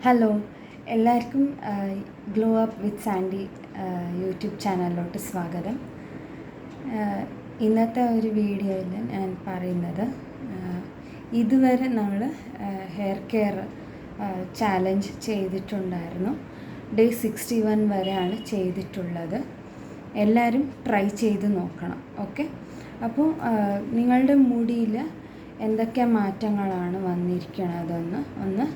Hello, എല്ലാവർക്കും glow up with Sandy YouTube ചാനലിലോട്ട് സ്വാഗതം. ഇന്നത്തെ ഒരു വീഡിയോയിൽ ഞാൻ പറയുന്നത്, ഇതുവരെ നമ്മൾ ഹെയർ കെയർ ചാലഞ്ച് ചെയ്തിട്ടുണ്ടായിരുന്നു. ഡേ 61 വരെയാണ് ചെയ്തിട്ടുള്ളത്. എല്ലാവരും ട്രൈ ചെയ്ത് നോക്കണം. ഓക്കെ, അപ്പോൾ നിങ്ങളുടെ മുടിയിൽ എന്തൊക്കെ മാറ്റങ്ങളാണ് വന്നിരിക്കണതെന്ന് ഒന്ന്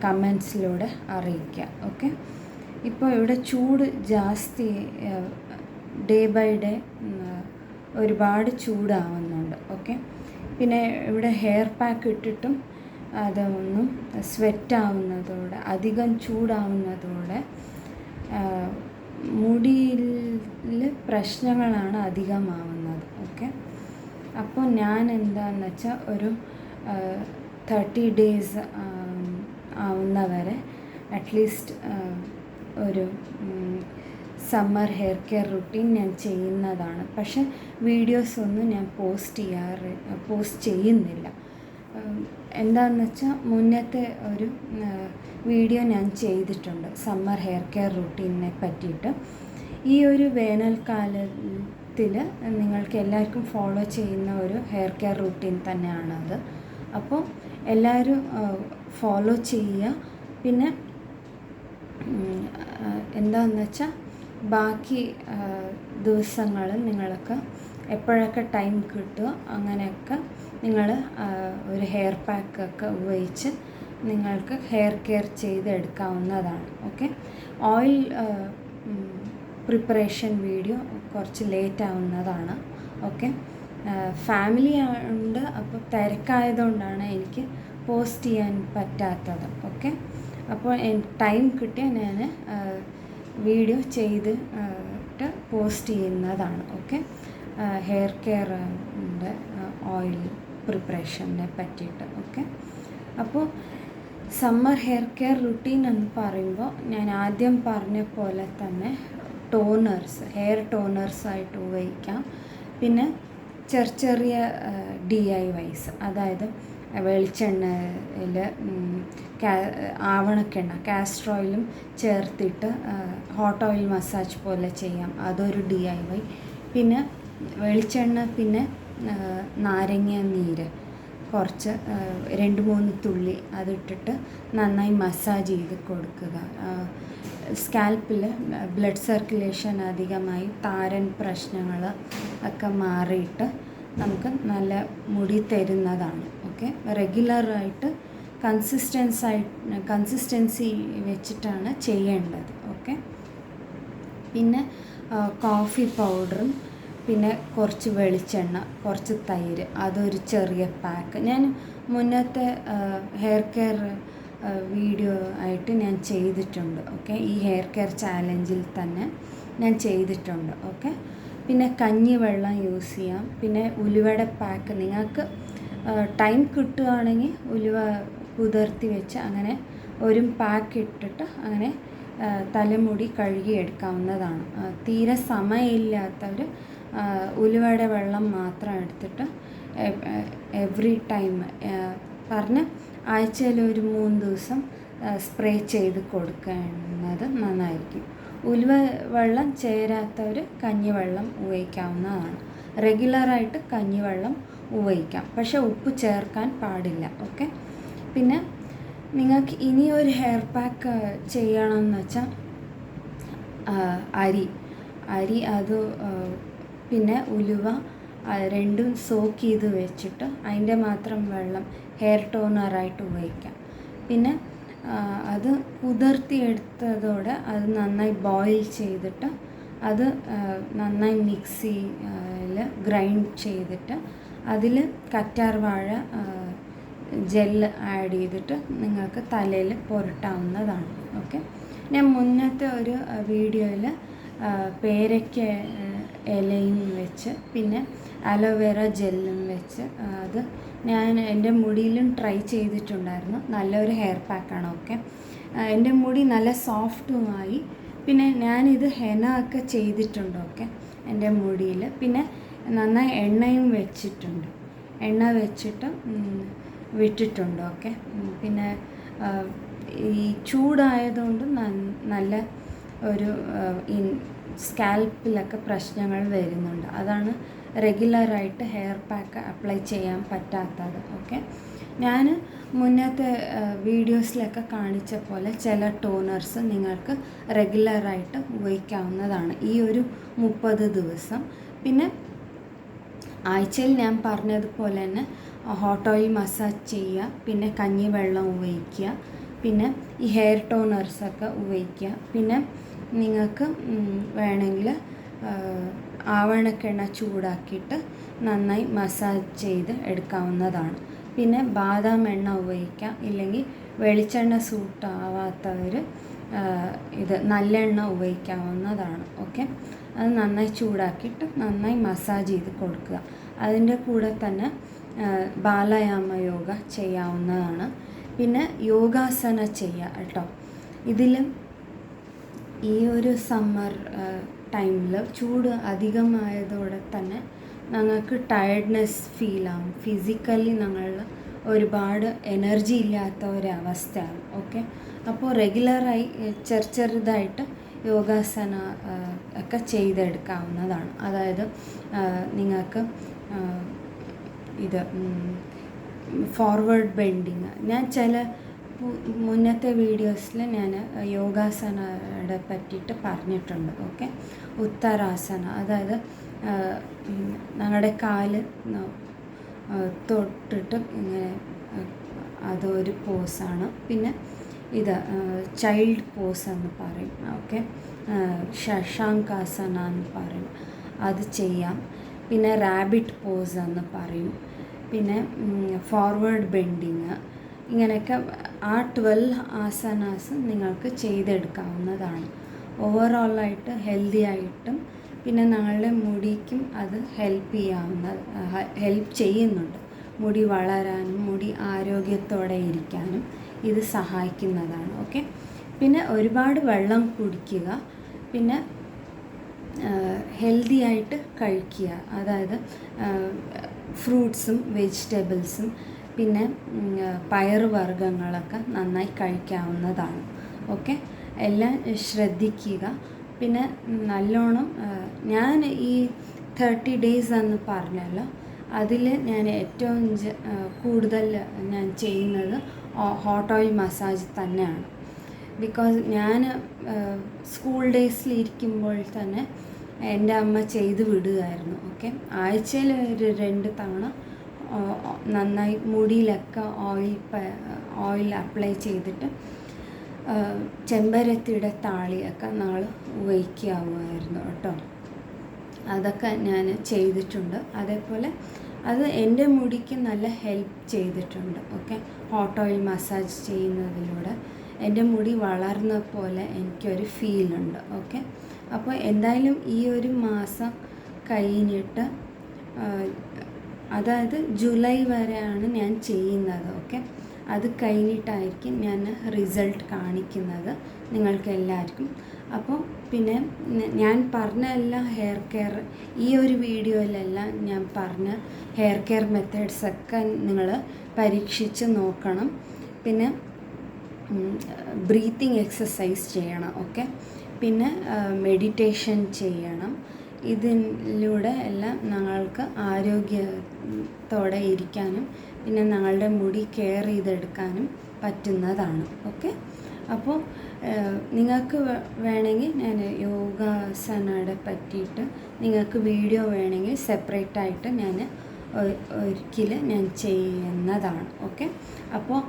കമൻസിലൂടെ അറിയിക്കുക. ഓക്കെ, ഇപ്പോൾ ഇവിടെ ചൂട് ജാസ്തി, ഡേ ബൈ ഡേ ഒരുപാട് ചൂടാവുന്നുണ്ട്. ഓക്കെ, പിന്നെ ഇവിടെ ഹെയർ പാക്ക് ഇട്ടിട്ടും അതൊന്നും സ്വെറ്റാവുന്നതോടെ, അധികം ചൂടാവുന്നതോടെ മുടിയിൽ പ്രശ്നങ്ങളാണ് അധികമാവുന്നത്. ഓക്കെ, അപ്പോൾ ഞാൻ എന്താണെന്ന് വെച്ചാൽ ഒരു 30 ഡേയ്സ് ആവുന്നവരെ അറ്റ്ലീസ്റ്റ് ഒരു സമ്മർ ഹെയർ കെയർ റുട്ടീൻ ഞാൻ ചെയ്യുന്നതാണ്. പക്ഷെ വീഡിയോസ് ഒന്നും ഞാൻ പോസ്റ്റ് ചെയ്യുന്നില്ല. എന്താണെന്ന് വെച്ചാൽ മുന്നത്തെ ഒരു വീഡിയോ ഞാൻ ചെയ്തിട്ടുണ്ട് സമ്മർ ഹെയർ കെയർ റുട്ടീനെ പറ്റിയിട്ട്. ഈ ഒരു വേനൽക്കാലത്തിൽ നിങ്ങൾക്ക് എല്ലാവർക്കും ഫോളോ ചെയ്യുന്ന ഒരു ഹെയർ കെയർ റുട്ടീൻ തന്നെയാണത്. അപ്പോൾ എല്ലാവരും ഫോളോ ചെയ്യുക. പിന്നെ എന്താണെന്ന് വെച്ചാൽ ബാക്കി ദിവസങ്ങൾ നിങ്ങൾക്ക് എപ്പോഴൊക്കെ ടൈം കിട്ടുമോ അങ്ങനെയൊക്കെ നിങ്ങൾ ഒരു ഹെയർ പാക്കൊക്കെ ഉപയോഗിച്ച് നിങ്ങൾക്ക് ഹെയർ കെയർ ചെയ്തെടുക്കാവുന്നതാണ്. ഓക്കെ, ഓയിൽ പ്രിപ്പറേഷൻ വീഡിയോ കുറച്ച് ലേറ്റ് ആവുന്നതാണ്. ഓക്കെ, ഫാമിലി ഉണ്ട്, അപ്പോൾ തിരക്കായതുകൊണ്ടാണ് എനിക്ക് പോസ്റ്റ് ചെയ്യാൻ പറ്റാത്തത്. ഓക്കെ, അപ്പോൾ ടൈം കിട്ടിയാൽ ഞാൻ വീഡിയോ ചെയ്തിട്ട് പോസ്റ്റ് ചെയ്യുന്നതാണ്. ഓക്കെ, ഹെയർ കെയറിൻ്റെ ഓയിൽ പ്രിപ്പറേഷനെ പറ്റിയിട്ട്. ഓക്കെ, അപ്പോൾ സമ്മർ ഹെയർ കെയർ റുട്ടീൻ എന്ന് പറയുമ്പോൾ ഞാൻ ആദ്യം പറഞ്ഞ പോലെ തന്നെ ഹെയർ ടോണേഴ്സായിട്ട് ഉപയോഗിക്കാം. പിന്നെ ചെറിയ DIYs, അതായത് വെളിച്ചെണ്ണയിൽ ആവണക്കെണ്ണ, കാസ്റ്റർ ഓയിലും ചേർത്തിട്ട് ഹോട്ട് ഓയിൽ മസാജ് പോലെ ചെയ്യാം, അതൊരു DIY. പിന്നെ വെളിച്ചെണ്ണ, പിന്നെ നാരങ്ങ നീര് കുറച്ച് 2-3 തുള്ളി അതിട്ടിട്ട് നന്നായി മസാജ് ചെയ്ത് കൊടുക്കുക. സ്കാൽപ്പിൽ ബ്ലഡ് സർക്കുലേഷൻ അധികമായി താരൻ പ്രശ്നങ്ങൾ ഒക്കെ മാറിയിട്ട് നമുക്ക് മുടി തരുന്നതാണ്. ഓക്കെ, റെഗുലറായിട്ട് കൺസിസ്റ്റൻസി വെച്ചിട്ടാണ് ചെയ്യേണ്ടത്. ഓക്കെ, പിന്നെ കോഫി പൗഡറും, പിന്നെ കുറച്ച് വെളിച്ചെണ്ണ, കുറച്ച് തൈര്, അതൊരു ചെറിയ പാക്ക് ഞാൻ മുന്നത്തെ ഹെയർ കെയർ വീഡിയോ ആയിട്ട് ഞാൻ ചെയ്തിട്ടുണ്ട്. ഓക്കെ, ഈ ഹെയർ കെയർ ചാലഞ്ചിൽ തന്നെ ഞാൻ ചെയ്തിട്ടുണ്ട്. ഓക്കെ, പിന്നെ കഞ്ഞിവെള്ളം യൂസ് ചെയ്യാം. പിന്നെ ഉലുവയുടെ പാക്ക്, നിങ്ങൾക്ക് ടൈം കിട്ടുകയാണെങ്കിൽ ഉലുവ കുതിർത്തി വെച്ച് അങ്ങനെ ഒരു പാക്ക് ഇട്ടിട്ട് അങ്ങനെ തലമുടി കഴുകിയെടുക്കാവുന്നതാണ്. തീരെ സമയമില്ലാത്തവർ ഉലുവയുടെ വെള്ളം മാത്രം എടുത്തിട്ട് എവറി ടൈം ആഴ്ചയിൽ ഒരു 3 ദിവസം സ്പ്രേ ചെയ്ത് കൊടുക്കുന്നത് നന്നായിരിക്കും. ഉലുവ വെള്ളം ചേരാത്തവർ കഞ്ഞിവെള്ളം ഉപയോഗിക്കാവുന്നതാണ്. റെഗുലറായിട്ട് കഞ്ഞിവെള്ളം ഉപയോഗിക്കാം, പക്ഷേ ഉപ്പ് ചേർക്കാൻ പാടില്ല. ഓക്കെ, പിന്നെ നിങ്ങൾക്ക് ഇനി ഒരു ഹെയർ പാക്ക് ചെയ്യണമെന്ന് വെച്ചാൽ അരി അത് പിന്നെ ഉലുവ രണ്ടും സോക്ക് ചെയ്ത് വെച്ചിട്ട് അതിൻ്റെ മാത്രം വെള്ളം ഹെയർ ടോണറായിട്ട് ഉപയോഗിക്കാം. പിന്നെ അത് കുതിർത്തിയെടുത്തതോടെ അത് നന്നായി ബോയിൽ ചെയ്തിട്ട് അത് നന്നായി മിക്സിയിൽ ഗ്രൈൻഡ് ചെയ്തിട്ട് അതിൽ കറ്റാർ വാഴ ജെല്ല് ആഡ് ചെയ്തിട്ട് നിങ്ങൾക്ക് തലയിൽ പുരട്ടാവുന്നതാണ്. ഓക്കെ, ഞാൻ മുന്നത്തെ ഒരു വീഡിയോയിൽ പേരയ്ക്ക ഇലയും വെച്ച് പിന്നെ അലോവേറ ജെല്ലും വെച്ച് അത് ഞാൻ എൻ്റെ മുടിയിലും ട്രൈ ചെയ്തിട്ടുണ്ടായിരുന്നു. നല്ലൊരു ഹെയർ പാക്കാണ്. ഓക്കെ, എൻ്റെ മുടി നല്ല സോഫ്റ്റുമായി. പിന്നെ ഞാനിത് ഹെന ഒക്കെ ചെയ്തിട്ടുണ്ട്. ഓക്കെ, എൻ്റെ മുടിയിൽ പിന്നെ നന്നായി എണ്ണയും വെച്ചിട്ടുണ്ട്, എണ്ണ വെച്ചിട്ട് വിട്ടിട്ടുണ്ട്. ഓക്കെ, പിന്നെ ഈ ചൂടായതുകൊണ്ട് നല്ല ഒരു സ്കാൽപ്പിലൊക്കെ പ്രശ്നങ്ങൾ വരുന്നുണ്ട്. അതാണ് റെഗുലറായിട്ട് ഹെയർ പാക്ക് അപ്ലൈ ചെയ്യാൻ പറ്റാത്തത്. ഓക്കെ, ഞാൻ മുന്നത്തെ വീഡിയോസിലൊക്കെ കാണിച്ച പോലെ ചില ടോണേഴ്സ് നിങ്ങൾക്ക് റെഗുലറായിട്ട് ഉപയോഗിക്കാവുന്നതാണ് ഈ ഒരു 30 ദിവസം. പിന്നെ ആഴ്ചയിൽ ഞാൻ പറഞ്ഞതുപോലെ തന്നെ ഹോട്ട് ഓയിൽ മസാജ് ചെയ്യുക, പിന്നെ കഞ്ഞിവെള്ളം ഉപയോഗിക്കുക, പിന്നെ ഈ ഹെയർ ടോണേഴ്സൊക്കെ ഉപയോഗിക്കുക. പിന്നെ നിങ്ങൾക്ക് വേണമെങ്കിൽ ആവണക്കെണ്ണ ചൂടാക്കിയിട്ട് നന്നായി മസാജ് ചെയ്ത് എടുക്കാവുന്നതാണ്. പിന്നെ ബാദാം എണ്ണ ഉപയോഗിക്കാം, ഇല്ലെങ്കിൽ വെളിച്ചെണ്ണ സൂട്ടാവാത്തവർ ഇത് നല്ലെണ്ണ ഉപയോഗിക്കാവുന്നതാണ്. ഓക്കെ, അത് നന്നായി ചൂടാക്കിയിട്ട് നന്നായി മസാജ് ചെയ്ത് കൊടുക്കുക. അതിൻ്റെ കൂടെ തന്നെ ബാലയാമ യോഗ ചെയ്യാവുന്നതാണ്. പിന്നെ യോഗാസന ചെയ്യുക കേട്ടോ. ഇതിൽ ഈ ഒരു സമ്മർ ടൈമിൽ ചൂട് അധികമായതോടെ തന്നെ ഞങ്ങൾക്ക് ടയർഡ്നെസ് ഫീലാവും. ഫിസിക്കലി ഞങ്ങൾ ഒരുപാട് എനർജി ഇല്ലാത്ത ഒരവസ്ഥയാണ്. ഓക്കെ, അപ്പോൾ റെഗുലറായി ചെറുതായിട്ട് യോഗാസന ഒക്കെ ചെയ്തെടുക്കാവുന്നതാണ്. അതായത് നിങ്ങൾക്ക് ഇത് ഫോർവേഡ് ബെൻഡിങ്, ഞാൻ ചില മുന്നത്തെ വീഡിയോസിൽ ഞാൻ യോഗാസനയുടെ പറ്റിയിട്ട് പറഞ്ഞിട്ടുണ്ട്. ഓക്കെ, ഉത്തരാസന, അതായത് ഞങ്ങളുടെ കാല് തൊട്ടിട്ട് ഇങ്ങനെ അതൊരു പോസാണ്. പിന്നെ ഇത് ചൈൽഡ് പോസ് എന്ന് പറയും. ഓക്കെ, ശശാങ്കാസന എന്ന് പറയും, അത് ചെയ്യാം. പിന്നെ റാബിറ്റ് പോസ് എന്ന് പറയും. പിന്നെ ഫോർവേഡ് ബെൻഡിങ്, ഇങ്ങനെയൊക്കെ ആ 12 ആസനാസ് നിങ്ങൾക്ക് ചെയ്തെടുക്കാവുന്നതാണ്. ഓവറോളായിട്ട് ഹെൽത്തി ആയിട്ടും പിന്നെ ഞങ്ങളുടെ മുടിക്കും അത് ഹെൽപ്പ് ചെയ്യുന്നുണ്ട്. മുടി വളരാനും മുടി ആരോഗ്യത്തോടെ ഇരിക്കാനും ഇത് സഹായിക്കുന്നതാണ്. ഓക്കെ, പിന്നെ ഒരുപാട് വെള്ളം കുടിക്കുക, പിന്നെ ഹെൽത്തി ആയിട്ട് കഴിക്കുക. അതായത് ഫ്രൂട്ട്സും വെജിറ്റബിൾസും പിന്നെ പയറുവർഗ്ഗങ്ങളൊക്കെ നന്നായി കഴിക്കാവുന്നതാണ്. ഓക്കെ, എല്ലാം ശ്രദ്ധിക്കുക. പിന്നെ നല്ലോണം ഞാൻ ഈ 30 ഡേയ്സ് എന്ന് പറഞ്ഞല്ലോ, അതിൽ ഞാൻ ഏറ്റവും കൂടുതൽ ഞാൻ ചെയ്യുന്നത് ഹോട്ട് ഓയിൽ മസാജ് തന്നെയാണ്. ബിക്കോസ് ഞാൻ സ്കൂൾ ഡേയ്സിലിരിക്കുമ്പോൾ തന്നെ എൻ്റെ അമ്മ ചെയ്ത് വിടുമായിരുന്നു. ഓക്കെ, ആഴ്ചയിൽ ഒരു 2 തവണ നന്നായി മുടിയിലൊക്കെ ഓയിൽ അപ്ലൈ ചെയ്തിട്ട് ചെമ്പരത്തിയുടെ താളിയൊക്കെ നമ്മൾ ഉപയോഗിക്കാവുമായിരുന്നു കേട്ടോ. അതൊക്കെ ഞാൻ ചെയ്തിട്ടുണ്ട്. അതേപോലെ അത് എൻ്റെ മുടിക്ക് നല്ല ഹെൽപ്പ് ചെയ്തിട്ടുണ്ട്. ഓക്കെ, ഹോട്ട് ഓയിൽ മസാജ് ചെയ്യുന്നതിലൂടെ എൻ്റെ മുടി വളർന്ന പോലെ എനിക്കൊരു ഫീലുണ്ട്. ഓക്കെ, അപ്പോൾ എന്തായാലും ഈ ഒരു മാസം കഴിഞ്ഞിട്ട്, അതായത് ജൂലൈ വരെയാണ് ഞാൻ ചെയ്യുന്നത്. ഓക്കെ, അത് കഴിഞ്ഞിട്ടായിരിക്കും ഞാൻ റിസൾട്ട് കാണിക്കുന്നത് നിങ്ങൾക്ക് എല്ലാവർക്കും. അപ്പോൾ പിന്നെ ഞാൻ പറഞ്ഞ എല്ലാ ഹെയർ കെയർ, ഈ ഒരു വീഡിയോയിലെല്ലാം ഞാൻ പറഞ്ഞ ഹെയർ കെയർ മെത്തേഡ്സൊക്കെ നിങ്ങൾ പരീക്ഷിച്ച് നോക്കണം. പിന്നെ ബ്രീത്തിങ് എക്സസൈസ് ചെയ്യണം. ഓക്കെ, പിന്നെ മെഡിറ്റേഷൻ ചെയ്യണം. ഇതിലൂടെ എല്ലാം ഞങ്ങൾക്ക് ആരോഗ്യത്തോടെ ഇരിക്കാനും പിന്നെ ഞങ്ങളുടെ മുടി കെയർ ചെയ്തെടുക്കാനും പറ്റുന്നതാണ്. ഓക്കെ, അപ്പോൾ നിങ്ങൾക്ക് വേണമെങ്കിൽ ഞാൻ യോഗാസനയുടെ പറ്റിയിട്ട് നിങ്ങൾക്ക് വീഡിയോ വേണമെങ്കിൽ സെപ്പറേറ്റായിട്ട് ഞാൻ ഒരിക്കൽ ഞാൻ ചെയ്യുന്നതാണ്. ഓക്കെ, അപ്പോൾ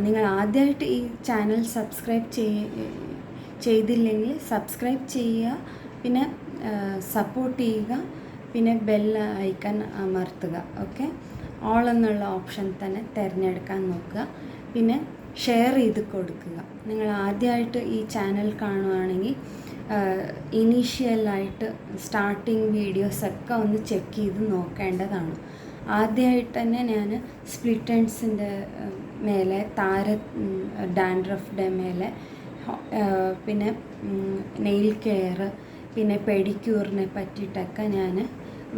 നിങ്ങൾ ആദ്യമായിട്ട് ഈ ചാനൽ സബ്സ്ക്രൈബ് ചെയ്തില്ലെങ്കിൽ സബ്സ്ക്രൈബ് ചെയ്യുക, പിന്നെ സപ്പോർട്ട് ചെയ്യുക, പിന്നെ ബെൽ ഐക്കൺ അമർത്തുക. ഓക്കെ, ഓൾ എന്നുള്ള ഓപ്ഷൻ തന്നെ തിരഞ്ഞെടുക്കാൻ നോക്കുക, പിന്നെ ഷെയർ ചെയ്ത് കൊടുക്കുക. നിങ്ങൾ ആദ്യമായിട്ട് ഈ ചാനൽ കാണുകയാണെങ്കിൽ ഇനീഷ്യലായിട്ട് സ്റ്റാർട്ടിങ് വീഡിയോസൊക്കെ ഒന്ന് ചെക്ക് ചെയ്ത് നോക്കേണ്ടതാണ്. ആദ്യമായിട്ട് തന്നെ ഞാൻ സ്പ്ലിറ്റ് എൻഡ്സിൻ്റെ മേലെ ഡാൻഡ്രഫിൻ്റെ മേലെ പിന്നെ നെയിൽ കെയർ പിന്നെ പെഡിക്യൂറിനെ പറ്റിയിട്ടൊക്കെ ഞാൻ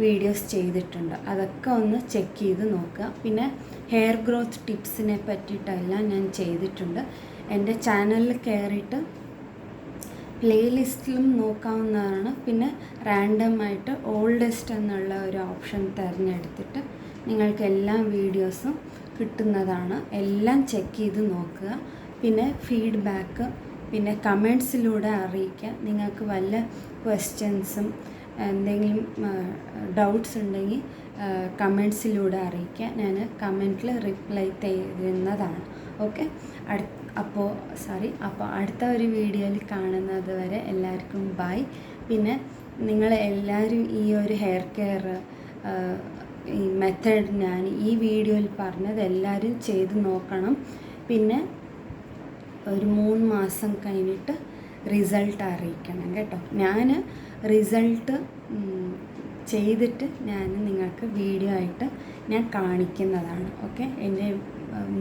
വീഡിയോസ് ചെയ്തിട്ടുണ്ട്. അതൊക്കെ ഒന്ന് ചെക്ക് ചെയ്ത് നോക്കുക. പിന്നെ ഹെയർ ഗ്രോത്ത് ടിപ്സിനെ പറ്റിയിട്ടെല്ലാം ഞാൻ ചെയ്തിട്ടുണ്ട്. എൻ്റെ ചാനലിൽ കയറിയിട്ട് പ്ലേലിസ്റ്റിലും നോക്കാവുന്നതാണ്. പിന്നെ റാൻഡമായിട്ട് ഓൾഡസ്റ്റ് എന്നുള്ള ഒരു ഓപ്ഷൻ തിരഞ്ഞെടുത്തിട്ട് നിങ്ങൾക്ക് എല്ലാ വീഡിയോസും കിട്ടുന്നതാണ്. എല്ലാം ചെക്ക് ചെയ്ത് നോക്കുക. പിന്നെ ഫീഡ്ബാക്ക് പിന്നെ കമൻറ്റ്സിലൂടെ അറിയിക്കുക. നിങ്ങൾക്ക് വല്ല ക്വസ്റ്റ്യൻസും എന്തെങ്കിലും ഡൗട്ട്സ് ഉണ്ടെങ്കിൽ കമൻറ്റ്സിലൂടെ അറിയിക്കുക. ഞാൻ കമൻറ്റിൽ റിപ്ലൈ തരുന്നതാണ്. ഓക്കെ, അപ്പോൾ അടുത്ത ഒരു വീഡിയോയിൽ കാണുന്നത് വരെ എല്ലാവർക്കും ബൈ. പിന്നെ നിങ്ങൾ എല്ലാവരും ഈ ഒരു ഹെയർ കെയർ ഈ മെത്തേഡ് ഞാൻ ഈ വീഡിയോയിൽ പറഞ്ഞത് എല്ലാവരും ചെയ്ത് നോക്കണം. പിന്നെ ഒരു 3 മാസം കഴിഞ്ഞിട്ട് റിസൾട്ട് അറിയിക്കണം കേട്ടോ. ഞാൻ റിസൾട്ട് ചെയ്തിട്ട് ഞാൻ നിങ്ങൾക്ക് വീഡിയോ ആയിട്ട് ഞാൻ കാണിക്കുന്നതാണ്. ഓക്കെ, എൻ്റെ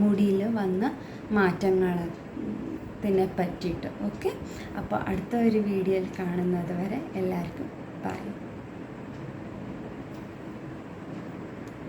മുടിയിൽ വന്ന മാറ്റങ്ങളതിനെ പറ്റിയിട്ട്. ഓക്കെ, അപ്പോൾ അടുത്ത ഒരു വീഡിയോയിൽ കാണുന്നത് വരെ എല്ലാവർക്കും ബൈ.